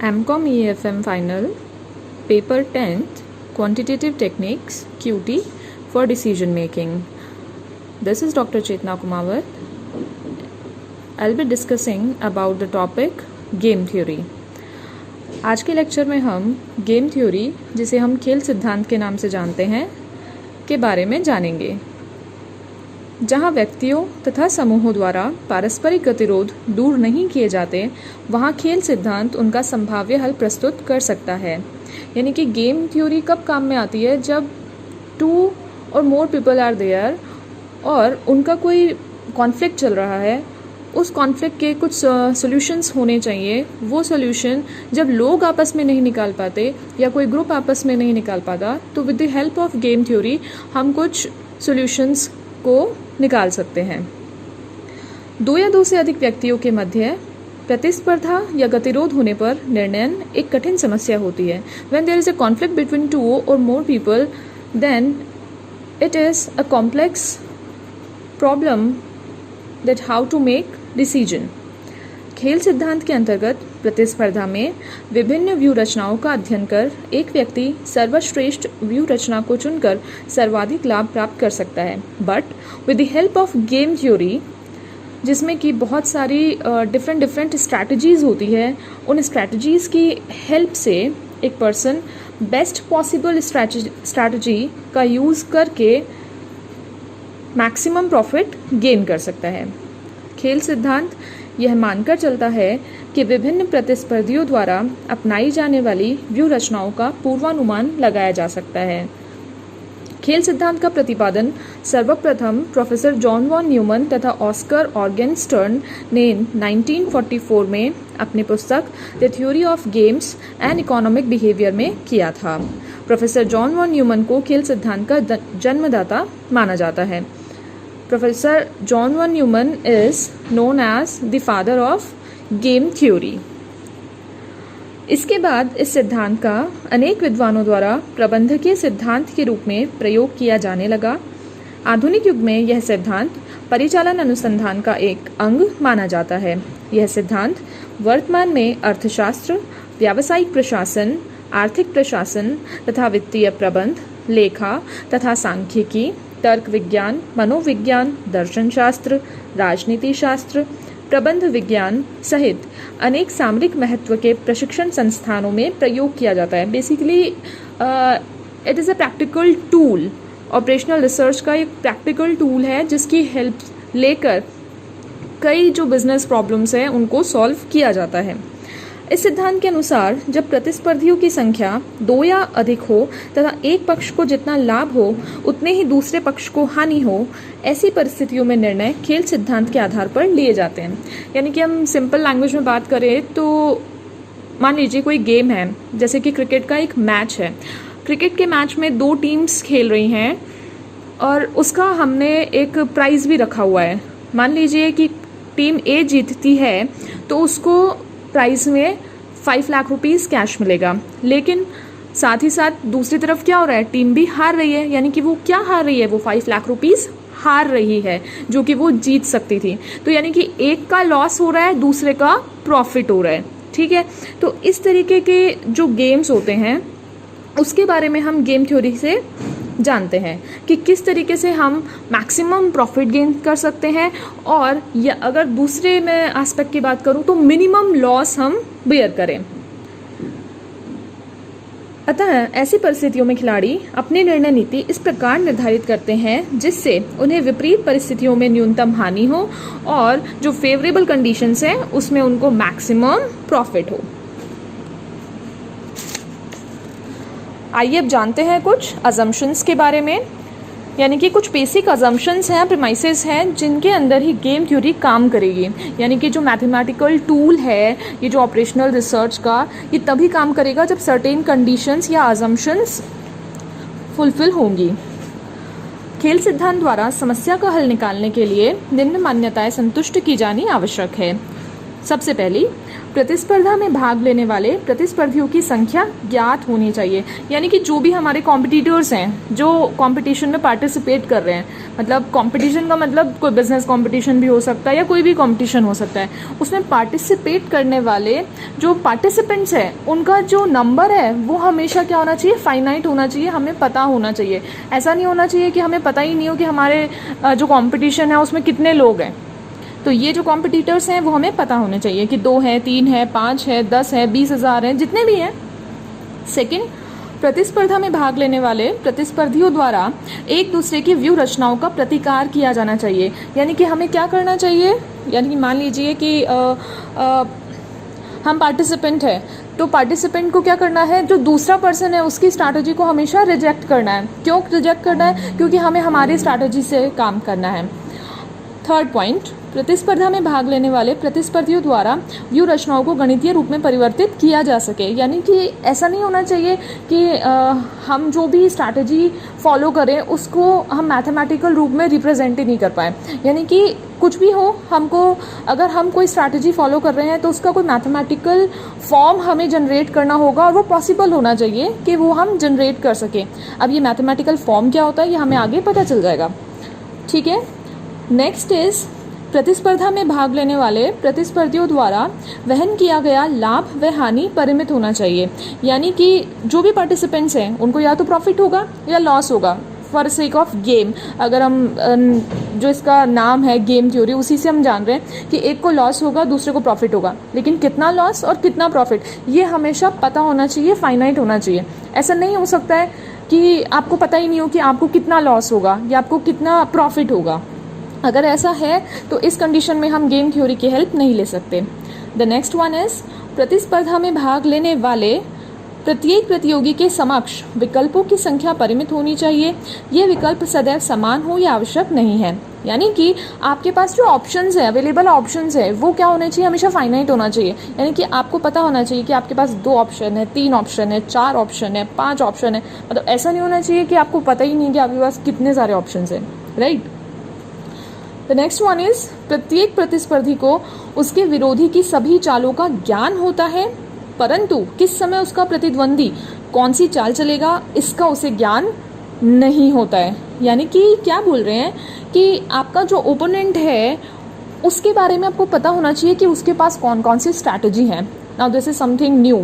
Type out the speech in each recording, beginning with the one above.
MCOM EFM Final, Paper 10th, Quantitative Techniques, QT for Decision Making. This is Dr. Chetna Kumawat. I'll be discussing about the topic Game Theory. आज के lecture में हम game theory, जिसे हम खेल सिद्धांत के नाम से जानते हैं, के बारे में जानेंगे, जहां व्यक्तियों तथा समूहों द्वारा पारस्परिक गतिरोध दूर नहीं किए जाते, वहां खेल सिद्धांत उनका संभाव्य हल प्रस्तुत कर सकता है। यानी कि गेम थ्योरी कब काम में आती है? जब 2 और मोर पीपल आर देयर और उनका कोई कॉन्फ्लिक्ट चल रहा है, उस कॉन्फ्लिक्ट के कुछ सॉल्यूशंस होने चाहिए। वो सॉल्यूशन जब लोग आपस में नहीं निकाल पाते या कोई ग्रुप आपस में नहीं निकाल पाता, तो with the help of game theory हम कुछ सॉल्यूशंस को निकाल सकते हैं। 2 या 2 से अधिक व्यक्तियों के मध्य प्रतिस्पर्धा या गतिरोध होने पर निर्णय एक कठिन समस्या होती है। When there is a conflict between 2 or more people, then it is a complex problem that how to make decision. खेल सिद्धांत के अंतर्गत प्रतिस्पर्धा में विभिन्न व्यू रचनाओं का अध्ययन कर एक व्यक्ति सर्वश्रेष्ठ व्यू रचना को चुनकर सर्वाधिक लाभ प्राप्त कर सकता है। But with the help of game theory, जिसमें कि बहुत सारी डिफरेंट स्ट्रैटेजीज होती है, उन स्ट्रैटेजीज की हेल्प से एक पर्सन बेस्ट पॉसिबल स्ट्रैटेजी का यूज़ करके मैक्सिमम प्रॉफिट गेन कर सकता है। खेल सिद्धांत यह मानकर चलता है कि विभिन्न प्रतिस्पर्धियों द्वारा अपनाई जाने वाली व्यू रचनाओं का पूर्वानुमान लगाया जा सकता है। खेल सिद्धांत का प्रतिपादन सर्वप्रथम प्रोफेसर जॉन वॉन न्यूमन तथा ऑस्कर ऑर्गेनस्टर्न ने 1944 में अपनी पुस्तक the theory of games and economic behaviour में किया था। प्रोफेसर जॉन वॉन न्यूमन को खेल सिद्धांत का जन्मदाता माना जाता है। Professor John von Neumann is known as the father of game theory. इसके बाद इस सिद्धांत का अनेक विद्वानों द्वारा प्रबंधकीय सिद्धांत के रूप में प्रयोग किया जाने लगा। आधुनिक युग में यह सिद्धांत परिचालन अनुसंधान का एक अंग माना जाता है। यह सिद्धांत वर्तमान में अर्थशास्त्र, व्यावसायिक प्रशासन, आर्थिक प्रशासन तथा वित्तीय प्रबंध, लेखा तथा सांख्यिकी, तर्क विज्ञान, मनोविज्ञान, दर्शन शास्त्र, राजनीति शास्त्र, प्रबंध विज्ञान सहित अनेक सामरिक महत्व के प्रशिक्षण संस्थानों में प्रयोग किया जाता है। Basically it is a practical tool, operational research का एक प्रैक्टिकल टूल है, जिसकी हेल्प लेकर कई जो बिजनेस प्रॉब्लम्स हैं उनको सॉल्व किया जाता है। इस सिद्धांत के अनुसार जब प्रतिस्पर्धियों की संख्या 2 या अधिक हो तथा एक पक्ष को जितना लाभ हो उतने ही दूसरे पक्ष को हानि हो, ऐसी परिस्थितियों में निर्णय खेल सिद्धांत के आधार पर लिए जाते हैं। यानी कि हम सिंपल लैंग्वेज में बात करें तो मान लीजिए कोई गेम है, जैसे कि क्रिकेट का एक मैच है। क्रिकेट के मैच में 2 टीम्स खेल रही हैं और उसका हमने एक प्राइज़ भी रखा हुआ है। मान लीजिए कि टीम ए जीतती है तो उसको प्राइस में 5 लाख रुपीस कैश मिलेगा, लेकिन साथ ही साथ दूसरी तरफ क्या हो रहा है? टीम भी हार रही है। यानी कि वो क्या हार रही है? वो 5 लाख रुपीस हार रही है, जो कि वो जीत सकती थी। तो यानी कि एक का लॉस हो रहा है, दूसरे का प्रॉफिट हो रहा है। ठीक है, तो इस तरीके के जो गेम्स होते हैं उसके बारे में हम गेम थ्योरी से जानते हैं कि किस तरीके से हम मैक्सिमम प्रॉफिट गेन कर सकते हैं, और या अगर दूसरे में एस्पेक्ट की बात करूं तो मिनिमम लॉस हम बेयर करें। अतः ऐसी परिस्थितियों में खिलाड़ी अपनी निर्णय नीति इस प्रकार निर्धारित करते हैं जिससे उन्हें विपरीत परिस्थितियों में न्यूनतम हानि हो और जो फेवरेबल कंडीशंस हैं उसमें उनको मैक्सिमम प्रॉफिट हो। आइए अब जानते हैं कुछ अजम्पशंस के बारे में। यानी कि कुछ बेसिक अजम्पशंस हैं, प्रीमाइसेस हैं, जिनके अंदर ही गेम थ्योरी काम करेगी। यानी कि जो मैथमेटिकल टूल है, ये जो ऑपरेशनल रिसर्च का, ये तभी काम करेगा जब सर्टेन कंडीशंस या अजम्पशंस फुलफिल होंगी। खेल सिद्धांत द्वारा समस्या का हल निकालने के लिए निम्न मान्यताएं संतुष्ट की जानी आवश्यक है। सबसे पहली, प्रतिस्पर्धा में भाग लेने वाले प्रतिस्पर्धियों की संख्या ज्ञात होनी चाहिए। यानी कि जो भी हमारे कॉम्पिटिटर्स हैं, जो कंपटीशन में पार्टिसिपेट कर रहे हैं, मतलब कंपटीशन का मतलब कोई बिजनेस कंपटीशन भी हो सकता है या कोई भी कंपटीशन हो सकता है, उसमें पार्टिसिपेट करने वाले जो पार्टिसिपेंट्स हैं उनका जो नंबर है वो हमेशा क्या होना चाहिए, फाइनाइट होना चाहिए, हमें पता होना चाहिए। ऐसा नहीं होना चाहिए कि हमें पता ही नहीं हो कि हमारे जो कंपटीशन है उसमें कितने लोग हैं। तो ये जो कॉम्पिटिटर्स हैं वो हमें पता होने चाहिए कि 2 है, 3 है, 5 है, 10 है, 20,000 है, जितने भी हैं। सेकंड, प्रतिस्पर्धा में भाग लेने वाले प्रतिस्पर्धियों द्वारा एक दूसरे की व्यू रचनाओं का प्रतिकार किया जाना चाहिए। यानी कि हमें क्या करना चाहिए, यानी कि मान लीजिए कि हम पार्टिसिपेंट है, तो पार्टिसिपेंट को क्या करना है, जो दूसरा पर्सन है उसकी स्ट्रैटेजी को हमेशा रिजेक्ट करना है। क्यों रिजेक्ट करना है? क्योंकि हमें हमारी स्ट्रैटेजी से काम करना है। थर्ड पॉइंट, प्रतिस्पर्धा में भाग लेने वाले प्रतिस्पर्धियों द्वारा व्यू रचनाओं को गणितीय रूप में परिवर्तित किया जा सके। यानी कि ऐसा नहीं होना चाहिए कि हम जो भी स्ट्रैटेजी फॉलो करें उसको हम मैथमेटिकल रूप में रिप्रेजेंट ही नहीं कर पाए। यानी कि कुछ भी हो, हमको अगर हम कोई स्ट्रैटेजी फॉलो कर रहे हैं तो उसका कोई मैथमेटिकल फॉर्म हमें जनरेट करना होगा और वो पॉसिबल होना चाहिए कि वो हम जनरेट कर सकें। अब ये मैथमेटिकल फॉर्म क्या होता है ये हमें आगे पता चल जाएगा। ठीक है, नेक्स्ट इज, प्रतिस्पर्धा में भाग लेने वाले प्रतिस्पर्धियों द्वारा वहन किया गया लाभ व हानि परिमित होना चाहिए। यानी कि जो भी पार्टिसिपेंट्स हैं उनको या तो प्रॉफिट होगा या लॉस होगा। फॉर सेक ऑफ गेम, अगर हम जो इसका नाम है गेम थ्योरी, उसी से हम जान रहे हैं कि एक को लॉस होगा, दूसरे को प्रॉफिट होगा, लेकिन कितना लॉस और कितना प्रॉफिट ये हमेशा पता होना चाहिए, फाइनाइट होना चाहिए। ऐसा नहीं हो सकता है कि आपको पता ही नहीं हो कि आपको कितना लॉस होगा या आपको कितना प्रॉफिट होगा। अगर ऐसा है तो इस कंडीशन में हम गेम थ्योरी की हेल्प नहीं ले सकते। द नेक्स्ट वन इज, प्रतिस्पर्धा में भाग लेने वाले प्रत्येक प्रतियोगी के समक्ष विकल्पों की संख्या परिमित होनी चाहिए। ये विकल्प सदैव समान हो या आवश्यक नहीं है। यानी कि आपके पास जो ऑप्शंस है, अवेलेबल ऑप्शंस है, वो क्या होने चाहिए, हमेशा फाइनाइट होना चाहिए। यानी कि आपको पता होना चाहिए कि आपके पास 2 ऑप्शन है, 3 ऑप्शन है, 4 ऑप्शन है, 5 ऑप्शन है। मतलब ऐसा नहीं होना चाहिए कि आपको पता ही नहीं कि आपके पास कितने सारे ऑप्शन है। Right. The next one is, प्रत्येक प्रतिस्पर्धी को उसके विरोधी की सभी चालों का ज्ञान होता है, परंतु किस समय उसका प्रतिद्वंदी कौन सी चाल चलेगा इसका उसे ज्ञान नहीं होता है। यानी कि क्या बोल रहे हैं कि आपका जो ओपोनेंट है उसके बारे में आपको पता होना चाहिए कि उसके पास कौन कौन सी स्ट्रैटेजी है। Now this is something new,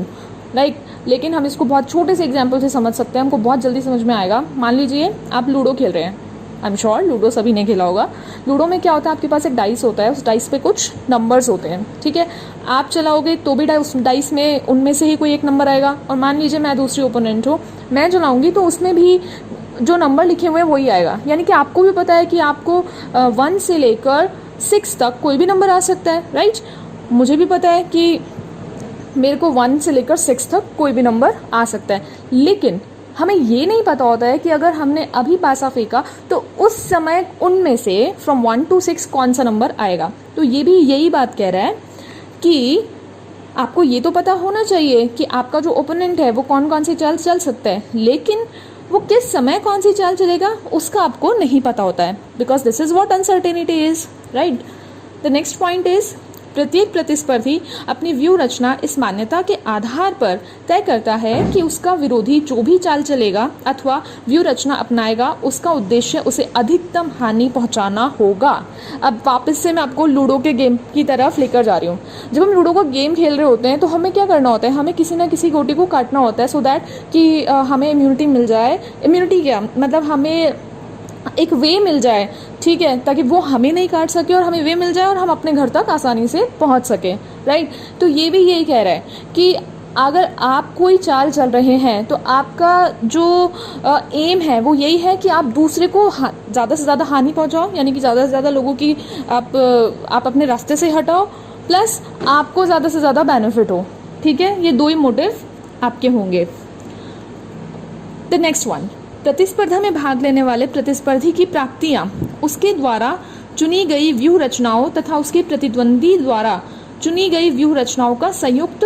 right. लेकिन हम इसको बहुत छोटे से एग्जाम्पल से समझ सकते हैं, हमको बहुत जल्दी समझ में आएगा। मान लीजिए आप लूडो खेल रहे हैं, आई एम श्योर लूडो सभी ने खेला होगा। लूडो में क्या होता है, आपके पास एक डाइस होता है, उस डाइस पे कुछ नंबर्स होते हैं। ठीक है, आप चलाओगे तो भी उस डाइस में उनमें से ही कोई एक नंबर आएगा। और मान लीजिए मैं दूसरी ओपोनेंट हूँ, मैं चलाऊंगी तो उसमें भी जो नंबर लिखे हुए हैं वही आएगा। यानी कि आपको भी पता है कि आपको 1 से लेकर 6 तक कोई भी नंबर आ सकता है, राइट। मुझे भी पता है कि मेरे को 1 से लेकर 6 तक कोई भी नंबर आ सकता है, लेकिन हमें ये नहीं पता होता है कि अगर हमने अभी पासा फेंका तो उस समय उनमें से फ्रॉम 1 to 6 कौन सा नंबर आएगा। तो ये भी यही बात कह रहा है कि आपको ये तो पता होना चाहिए कि आपका जो ओपोनेंट है वो कौन कौन सी चाल चल सकता है, लेकिन वो किस समय कौन सी चाल चलेगा उसका आपको नहीं पता होता है, because this is what uncertainty is, right. The next point is, प्रत्येक प्रतिस्पर्धी अपनी व्यू रचना इस मान्यता के आधार पर तय करता है कि उसका विरोधी जो भी चाल चलेगा अथवा व्यू रचना अपनाएगा उसका उद्देश्य उसे अधिकतम हानि पहुंचाना होगा। अब वापस से मैं आपको लूडो के गेम की तरफ लेकर जा रही हूँ। जब हम लूडो का गेम खेल रहे होते हैं तो हमें क्या करना होता है, हमें किसी ना किसी गोटी को काटना होता है सो दैट कि हमें इम्यूनिटी मिल जाए। इम्यूनिटी क्या मतलब, हमें एक वे मिल जाए, ठीक है, ताकि वो हमें नहीं काट सके और हमें वे मिल जाए और हम अपने घर तक आसानी से पहुंच सके, राइट। तो ये भी यही कह रहा है कि अगर आप कोई चाल चल रहे हैं तो आपका जो एम है वो यही है कि आप दूसरे को ज़्यादा से ज़्यादा हानि पहुंचाओ, यानी कि ज़्यादा से ज़्यादा लोगों की आप अपने रास्ते से हटाओ, प्लस आपको ज़्यादा से ज़्यादा बेनिफिट हो। ठीक है, ये 2 ही मोटिव आपके होंगे। द नेक्स्ट वन, प्रतिस्पर्धा में भाग लेने वाले प्रतिस्पर्धी की प्राप्तियां उसके द्वारा चुनी गई व्यूह रचनाओं तथा उसके प्रतिद्वंदी द्वारा चुनी गई व्यूह रचनाओं का संयुक्त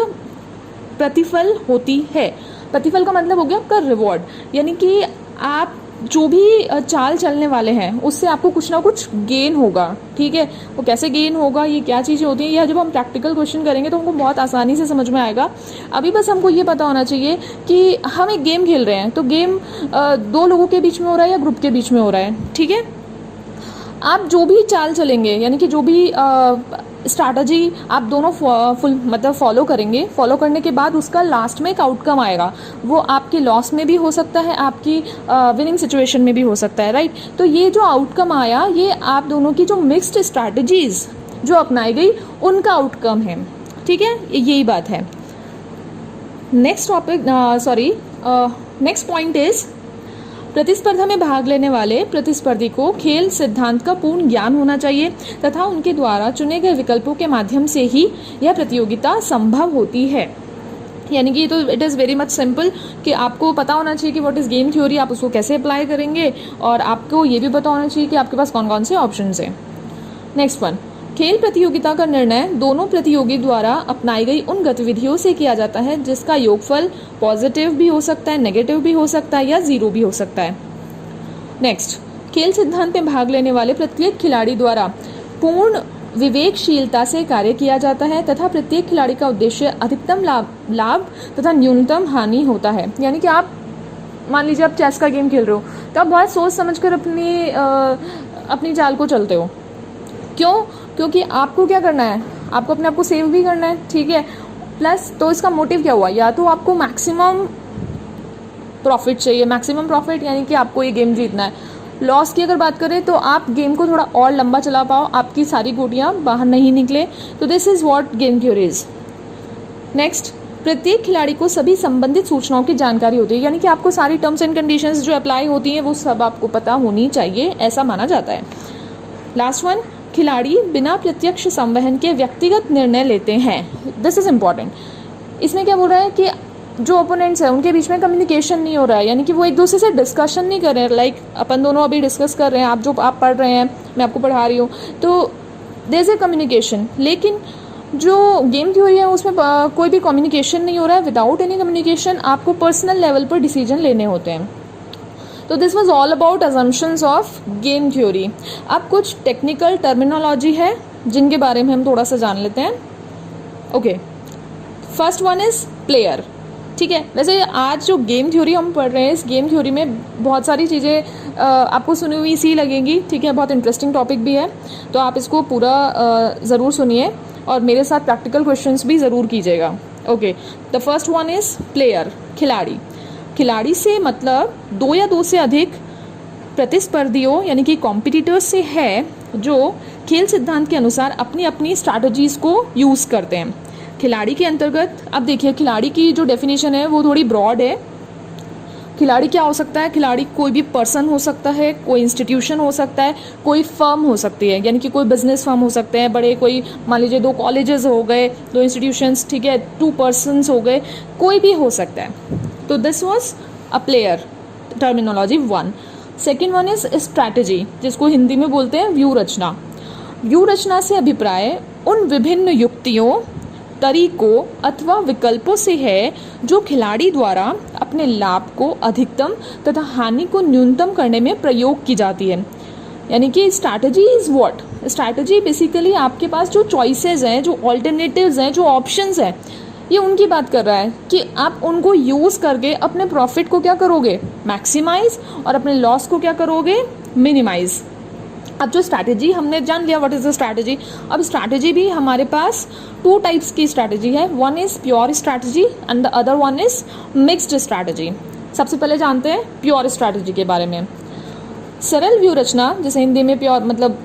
प्रतिफल होती है। प्रतिफल का मतलब हो गया आपका रिवॉर्ड, यानी कि आप जो भी चाल चलने वाले हैं उससे आपको कुछ ना कुछ गेन होगा, ठीक है। वो कैसे गेन होगा, ये क्या चीज़ें होती हैं, यह जब हम प्रैक्टिकल क्वेश्चन करेंगे तो हमको बहुत आसानी से समझ में आएगा। अभी बस हमको ये पता होना चाहिए कि हम एक गेम खेल रहे हैं, तो गेम दो लोगों के बीच में हो रहा है या ग्रुप के बीच में हो रहा है, ठीक है। आप जो भी चाल चलेंगे, यानी कि जो भी स्ट्रैटेजी आप दोनों फुल मतलब फॉलो करेंगे, फॉलो करने के बाद उसका लास्ट में एक आउटकम आएगा, वो आपके लॉस में भी हो सकता है, आपकी विनिंग सिचुएशन में भी हो सकता है, राइट। तो ये जो आउटकम आया, ये आप दोनों की जो मिक्स्ड स्ट्रैटेजीज जो अपनाई गई उनका आउटकम है, ठीक है। यही बात है। Next topic next point is, प्रतिस्पर्धा में भाग लेने वाले प्रतिस्पर्धी को खेल सिद्धांत का पूर्ण ज्ञान होना चाहिए तथा उनके द्वारा चुने गए विकल्पों के माध्यम से ही यह प्रतियोगिता संभव होती है। यानी कि तो it is very much simple कि आपको पता होना चाहिए कि व्हाट इज़ गेम थ्योरी, आप उसको कैसे अप्लाई करेंगे, और आपको ये भी पता होना चाहिए कि आपके पास कौन कौन से ऑप्शंस हैं। नेक्स्ट वन, खेल प्रतियोगिता का निर्णय दोनों प्रतियोगी द्वारा अपनाई गई उन गतिविधियों से किया जाता है जिसका योगफल पॉजिटिव भी हो सकता है, नेगेटिव भी हो सकता है या जीरो भी हो सकता है। नेक्स्ट, खेल सिद्धांत में भाग लेने वाले प्रत्येक खिलाड़ी द्वारा पूर्ण विवेकशीलता से कार्य किया जाता है तथा प्रत्येक खिलाड़ी का उद्देश्य अधिकतम लाभ तथा न्यूनतम हानि होता है। यानी कि आप मान लीजिए आप चेस का गेम खेल रहे हो तो आप बहुत सोच समझकर अपनी चाल को चलते हो। क्यों? क्योंकि आपको क्या करना है, आपको अपने आप को सेव भी करना है, ठीक है। प्लस तो इसका मोटिव क्या हुआ, या तो आपको मैक्सिमम प्रॉफिट चाहिए, मैक्सिमम प्रॉफिट यानी कि आपको ये गेम जीतना है। लॉस की अगर बात करें तो आप गेम को थोड़ा और लंबा चला पाओ, आपकी सारी गोटियाँ बाहर नहीं निकले। तो this is what game theory is. Next, प्रत्येक खिलाड़ी को सभी संबंधित सूचनाओं की जानकारी होती है, यानी कि आपको सारी टर्म्स एंड कंडीशंस जो अप्लाई होती हैं वो सब आपको पता होनी चाहिए, ऐसा माना जाता है। लास्ट वन, खिलाड़ी बिना प्रत्यक्ष संवहन के व्यक्तिगत निर्णय लेते हैं। This is important. इसमें क्या बोल रहा है कि जो ओपोनेंट्स हैं उनके बीच में कम्युनिकेशन नहीं हो रहा है, यानी कि वो एक दूसरे से डिस्कशन नहीं कर रहे हैं। लाइक अपन दोनों अभी डिस्कस कर रहे हैं, आप पढ़ रहे हैं, मैं आपको पढ़ा रही हूँ, तो देयर इज ए कम्युनिकेशन। लेकिन जो गेम थ्योरी है उसमें कोई भी कम्युनिकेशन नहीं हो रहा है। विदाउट एनी कम्युनिकेशन आपको पर्सनल लेवल पर डिसीजन लेने होते हैं। तो this was all about assumptions of game theory. अब कुछ टेक्निकल टर्मिनोलॉजी है जिनके बारे में हम थोड़ा सा जान लेते हैं। Okay, first one is player, ठीक है। वैसे आज जो गेम थ्योरी हम पढ़ रहे हैं, इस गेम थ्योरी में बहुत सारी चीज़ें आपको सुनी हुई सी लगेंगी, ठीक है। बहुत इंटरेस्टिंग टॉपिक भी है, तो आप इसको पूरा ज़रूर सुनिए और मेरे साथ प्रैक्टिकल क्वेश्चंस भी ज़रूर कीजिएगा। Okay, the first one is player, खिलाड़ी। खिलाड़ी से मतलब दो या दो से अधिक प्रतिस्पर्धियों यानी कि कॉम्पिटिटर्स से है जो खेल सिद्धांत के अनुसार अपनी अपनी स्ट्रैटेजीज को यूज़ करते हैं। खिलाड़ी के अंतर्गत अब देखिए, खिलाड़ी की जो डेफिनेशन है वो थोड़ी ब्रॉड है। खिलाड़ी क्या हो सकता है? खिलाड़ी कोई भी पर्सन हो सकता है, कोई इंस्टीट्यूशन हो सकता है, कोई फर्म हो सकती है, यानी कि कोई बिजनेस फर्म हो सकते हैं बड़े, कोई मान लीजिए 2 कॉलेजेस हो गए, 2 इंस्टीट्यूशंस, ठीक है, 2 पर्सन्स हो गए, कोई भी हो सकता है। तो this was a player, terminology 1। Second one is strategy, जिसको हिंदी में बोलते हैं व्यू रचना। व्यू रचना से अभिप्राय उन विभिन्न युक्तियों, तरीकों अथवा विकल्पों से है जो खिलाड़ी द्वारा अपने लाभ को अधिकतम तथा हानि को न्यूनतम करने में प्रयोग की जाती है। यानी कि strategy is what? Strategy basically आपके पास जो चॉइसेस हैं, जो ऑल्टरनेटिव्स हैं, जो ऑप्शंस हैं, ये उनकी बात कर रहा है कि आप उनको यूज़ करके अपने प्रॉफिट को क्या करोगे? मैक्सिमाइज, और अपने लॉस को क्या करोगे? मिनिमाइज। अब जो स्ट्रैटेजी हमने जान लिया व्हाट इज द स्ट्रैटेजी। अब स्ट्रैटेजी भी हमारे पास 2 टाइप्स की स्ट्रैटेजी है। One is pure strategy and the other one is mixed strategy. सबसे पहले जानते हैं प्योर स्ट्रैटेजी के बारे में। सरल व्यू रचना, जैसे हिंदी में प्योर मतलब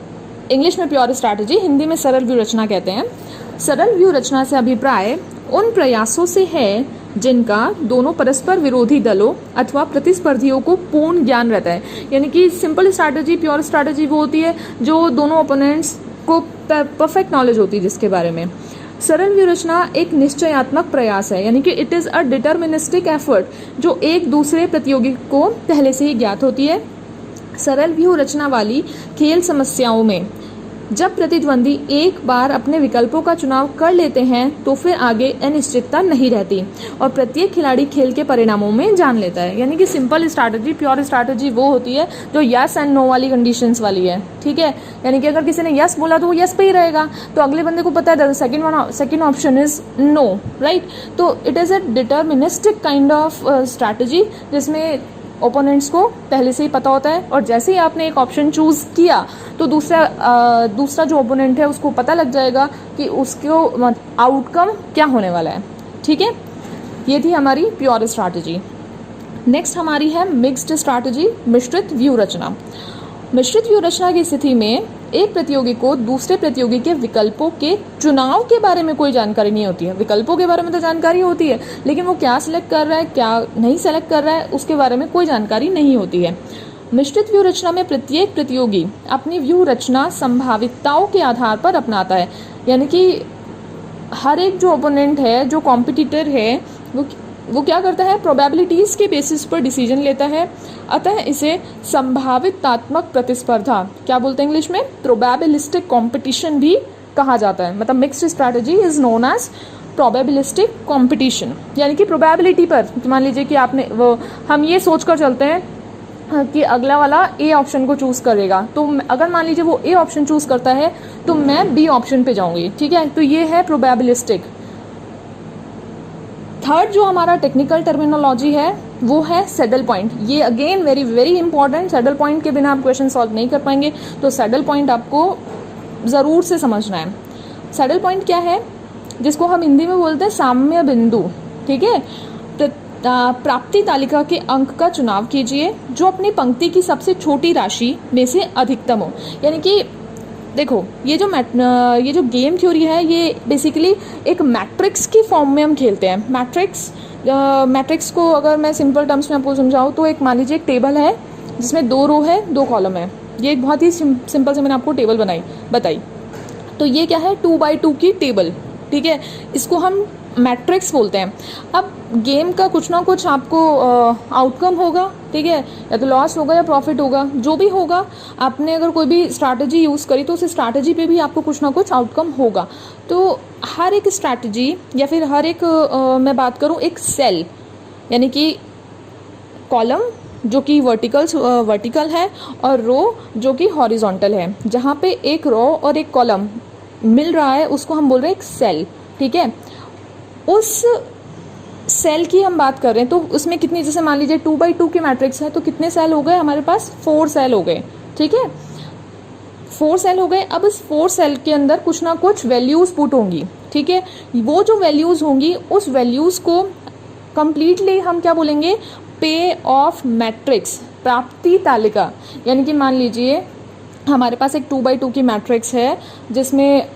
इंग्लिश में प्योर स्ट्रैटेजी, हिंदी में सरल व्यू रचना कहते हैं। सरल व्यू रचना से अभिप्राय उन प्रयासों से है जिनका दोनों परस्पर विरोधी दलों अथवा प्रतिस्पर्धियों को पूर्ण ज्ञान रहता है। यानी कि सिंपल स्ट्रैटेजी, प्योर स्ट्रैटेजी वो होती है जो दोनों ओपोनेंट्स को परफेक्ट नॉलेज होती है जिसके बारे में। सरल व्यू रचना एक निश्चयात्मक प्रयास है, यानी कि it is a deterministic effort जो एक दूसरे प्रतियोगी को पहले से ही ज्ञात होती है। सरल व्यू रचना वाली खेल समस्याओं में जब प्रतिद्वंदी एक बार अपने विकल्पों का चुनाव कर लेते हैं तो फिर आगे अनिश्चितता नहीं रहती और प्रत्येक खिलाड़ी खेल के परिणामों में जान लेता है। यानी कि सिंपल स्ट्रैटेजी, प्योर स्ट्रैटेजी वो होती है जो यस एंड नो वाली कंडीशंस वाली है, ठीक है। यानी कि अगर किसी ने यस बोला तो वो यस पे ही रहेगा, तो अगले बंदे को पता है second option is no, right. तो it is a deterministic kind of strategy जिसमें ओपोनेंट्स को पहले से ही पता होता है और जैसे ही आपने एक ऑप्शन चूज किया तो दूसरा जो ओपोनेंट है उसको पता लग जाएगा कि उसको आउटकम क्या होने वाला है, ठीक है। ये थी हमारी प्योर स्ट्रैटेजी। नेक्स्ट हमारी है मिक्स्ड स्ट्रैटेजी, मिश्रित व्यू रचना। मिश्रित व्यू रचना की स्थिति में एक प्रतियोगी को दूसरे प्रतियोगी के विकल्पों के चुनाव के बारे में कोई जानकारी नहीं होती है। विकल्पों के बारे में तो जानकारी होती है, लेकिन वो क्या सिलेक्ट कर रहा है, क्या नहीं सेलेक्ट कर रहा है, उसके बारे में कोई जानकारी नहीं होती है। मिश्रित व्यू रचना में प्रत्येक प्रतियोगी अपनी व्यू रचना संभावितताओं के आधार पर अपनाता है। यानी कि हर एक जो ओपोनेंट है, जो कॉम्पिटिटर है, वो क्या करता है, प्रोबेबिलिटीज के बेसिस पर डिसीजन लेता है। अतः इसे संभावितात्मक प्रतिस्पर्धा, क्या बोलते हैं इंग्लिश में, प्रोबेबिलिस्टिक कंपटीशन भी कहा जाता है। मतलब mixed strategy is known as probabilistic competition. यानी कि प्रोबेबिलिटी पर, मान लीजिए कि आपने हम ये सोच कर चलते हैं कि अगला वाला ए ऑप्शन को चूज करेगा, तो अगर मान लीजिए वो ए ऑप्शन चूज करता है तो मैं बी ऑप्शन पे जाऊंगी, ठीक है। तो ये है प्रोबेबिलिस्टिक। थर्ड जो हमारा टेक्निकल टर्मिनोलॉजी है वो है सैडल पॉइंट। ये again very very important, saddle point के बिना आप क्वेश्चन सॉल्व नहीं कर पाएंगे, तो सैडल पॉइंट आपको ज़रूर से समझना है। सैडल पॉइंट क्या है, जिसको हम हिंदी में बोलते हैं साम्य बिंदु, ठीक है। प्राप्ति तालिका के अंक का चुनाव कीजिए जो अपनी पंक्ति की सबसे छोटी राशि में से अधिकतम हो। यानी कि देखो, ये जो गेम थ्योरी है ये बेसिकली एक मैट्रिक्स की फॉर्म में हम खेलते हैं। मैट्रिक्स को अगर मैं सिंपल टर्म्स में आपको समझाऊँ तो एक मान लीजिए एक टेबल है जिसमें 2 रो है, 2 कॉलम है। ये एक बहुत ही सिंपल से मैंने आपको टेबल बताई। तो ये क्या है, 2x2 की टेबल, ठीक है। इसको हम मैट्रिक्स बोलते हैं। अब गेम का कुछ ना कुछ आपको आउटकम होगा, ठीक है, या तो लॉस होगा या प्रॉफिट होगा, जो भी होगा। आपने अगर कोई भी स्ट्रैटेजी यूज़ करी तो उस स्ट्रैटेजी पे भी आपको कुछ ना कुछ आउटकम होगा। तो हर एक स्ट्रैटेजी या फिर हर एक मैं बात करूँ एक सेल, यानी कि कॉलम जो कि वर्टिकल है और रो जो कि हॉरिजॉन्टल है, जहाँ पे एक रो और एक कॉलम मिल रहा है उसको हम बोल रहे हैं एक सेल, ठीक है। उस सेल की हम बात कर रहे हैं तो उसमें कितनी, जैसे मान लीजिए 2x2 की मैट्रिक्स है तो कितने सेल हो गए हमारे पास, 4 सेल हो गए, ठीक है। 4 सेल हो गए। अब इस 4 सेल के अंदर कुछ ना कुछ वैल्यूज पुट होंगी, ठीक है। वो जो वैल्यूज होंगी उस वैल्यूज को कंप्लीटली हम क्या बोलेंगे, पे ऑफ मैट्रिक्स, प्राप्ति तालिका। यानी कि मान लीजिए हमारे पास एक 2x2 की मैट्रिक्स है जिसमें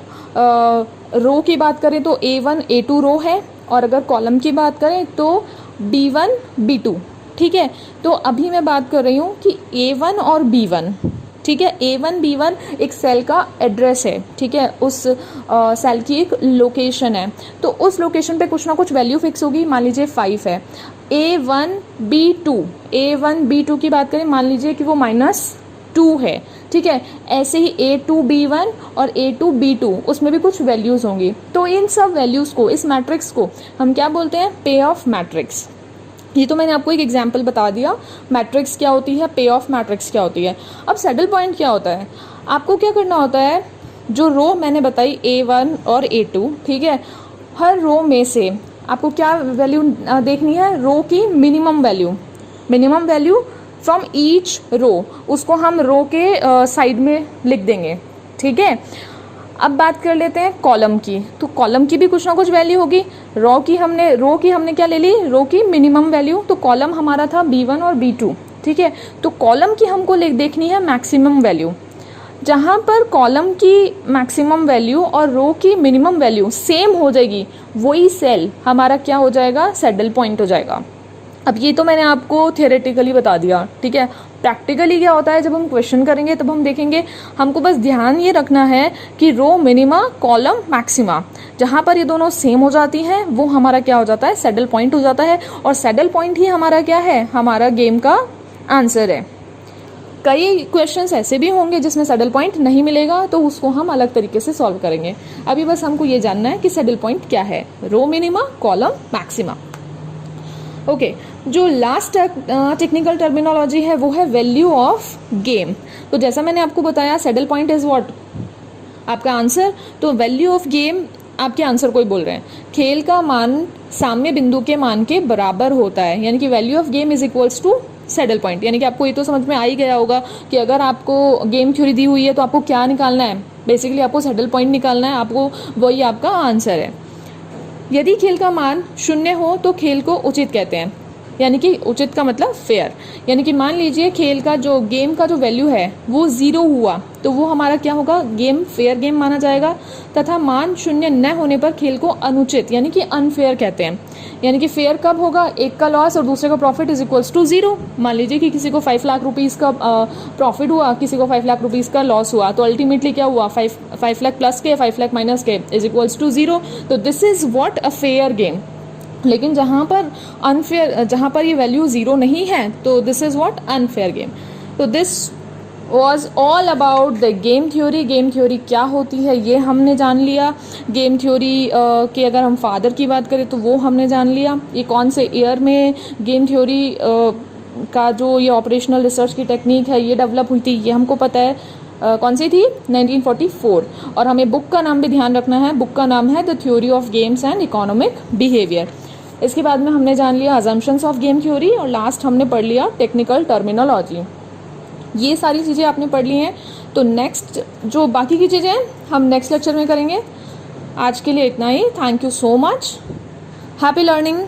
रो की बात करें तो A1 A2 रो है और अगर कॉलम की बात करें तो B1 B2, ठीक है। तो अभी मैं बात कर रही हूँ कि A1 और B1, ठीक है। A1 B1 एक सेल का एड्रेस है, ठीक है, उस सेल की एक लोकेशन है। तो उस लोकेशन पे कुछ ना कुछ वैल्यू फिक्स होगी। मान लीजिए 5 है। A1 B2 की बात करें, मान लीजिए कि वो -2 है, ठीक है। ऐसे ही A2 B1 और A2 B2 उसमें भी कुछ वैल्यूज होंगी। तो इन सब वैल्यूज को, इस मैट्रिक्स को हम क्या बोलते हैं, पे ऑफ मैट्रिक्स। ये तो मैंने आपको एक एग्जाम्पल बता दिया, मैट्रिक्स क्या होती है, पे ऑफ मैट्रिक्स क्या होती है। अब सैडल पॉइंट क्या होता है, आपको क्या करना होता है, जो रो मैंने बताई A1 और A2, ठीक है, हर रो में से आपको क्या वैल्यू देखनी है, रो की minimum value from each row, उसको हम रो के साइड में लिख देंगे, ठीक है। अब बात कर लेते हैं कॉलम की। तो कॉलम की भी कुछ ना कुछ वैल्यू होगी। रो की हमने क्या ले ली, रो की मिनिमम वैल्यू। तो कॉलम हमारा था B1 और B2, ठीक है। तो कॉलम की हमको देखनी है मैक्सिमम वैल्यू। जहाँ पर कॉलम की मैक्सिमम वैल्यू और रो की मिनिमम वैल्यू सेम हो जाएगी, वही सेल हमारा क्या हो जाएगा, सैडल पॉइंट हो जाएगा। अब ये तो मैंने आपको थियोरेटिकली बता दिया, ठीक है। प्रैक्टिकली क्या होता है, जब हम क्वेश्चन करेंगे तब हम देखेंगे। हमको बस ध्यान ये रखना है कि रो मिनिमा कॉलम मैक्सिमा, जहाँ पर ये दोनों सेम हो जाती हैं वो हमारा क्या हो जाता है, सैडल पॉइंट हो जाता है। और सैडल पॉइंट ही हमारा क्या है, हमारा गेम का आंसर है। कई क्वेश्चंस ऐसे भी होंगे जिसमें सैडल पॉइंट नहीं मिलेगा, तो उसको हम अलग तरीके से सॉल्व करेंगे। अभी बस हमको ये जानना है कि सैडल पॉइंट क्या है, row minima, column maxima. Okay, जो लास्ट टेक्निकल टर्मिनोलॉजी है वो है वैल्यू ऑफ गेम। तो जैसा मैंने आपको बताया, सैडल पॉइंट इज व्हाट, आपका आंसर। तो वैल्यू ऑफ गेम आपके आंसर को ही बोल रहे हैं। खेल का मान साम्य बिंदु के मान के बराबर होता है, यानी कि value of game is equals to saddle point. यानी कि आपको ये तो समझ में आ ही गया होगा कि अगर आपको गेम थ्योरी दी हुई है तो आपको क्या निकालना है, बेसिकली आपको सैडल पॉइंट निकालना है, आपको वही आपका आंसर है। यदि खेल का मान 0 हो तो खेल को उचित कहते हैं, यानी कि उचित का मतलब फेयर। यानी कि मान लीजिए खेल का जो गेम का जो वैल्यू है वो 0 हुआ तो वो हमारा क्या होगा, गेम फेयर गेम माना जाएगा। तथा मान 0 न होने पर खेल को अनुचित यानी कि अनफेयर कहते हैं। यानी कि फेयर कब होगा, एक का लॉस और दूसरे का प्रॉफिट इज इक्वल्स टू 0। मान लीजिए कि किसी को 5 लाख रुपीज़ का प्रॉफिट हुआ, किसी को 5 लाख रुपीज़ का लॉस हुआ, तो अल्टीमेटली क्या हुआ, 5 लाख प्लस के 5 लाख माइनस के इज इक्वल्स टू 0। तो this is what a fair game. लेकिन जहाँ पर अनफेयर, जहाँ पर ये वैल्यू 0 नहीं है तो this is what unfair game. तो this was all about the game theory. Game theory क्या होती है ये हमने जान लिया। गेम थ्योरी के अगर हम फादर की बात करें तो वो हमने जान लिया। ये कौन से ईयर में गेम थ्योरी का जो ये ऑपरेशनल रिसर्च की टेक्निक है ये डेवलप हुई थी ये हमको पता है। कौन सी थी, 1944। और हमें बुक का नाम भी ध्यान रखना है, बुक का नाम है the theory of games and economic behaviour. इसके बाद में हमने जान लिया अजम्पशंस ऑफ गेम थ्योरी और लास्ट हमने पढ़ लिया टेक्निकल टर्मिनोलॉजी। ये सारी चीज़ें आपने पढ़ ली हैं। तो नेक्स्ट जो बाकी की चीज़ें हैं हम नेक्स्ट लेक्चर में करेंगे। आज के लिए इतना ही। Thank you so much, happy learning.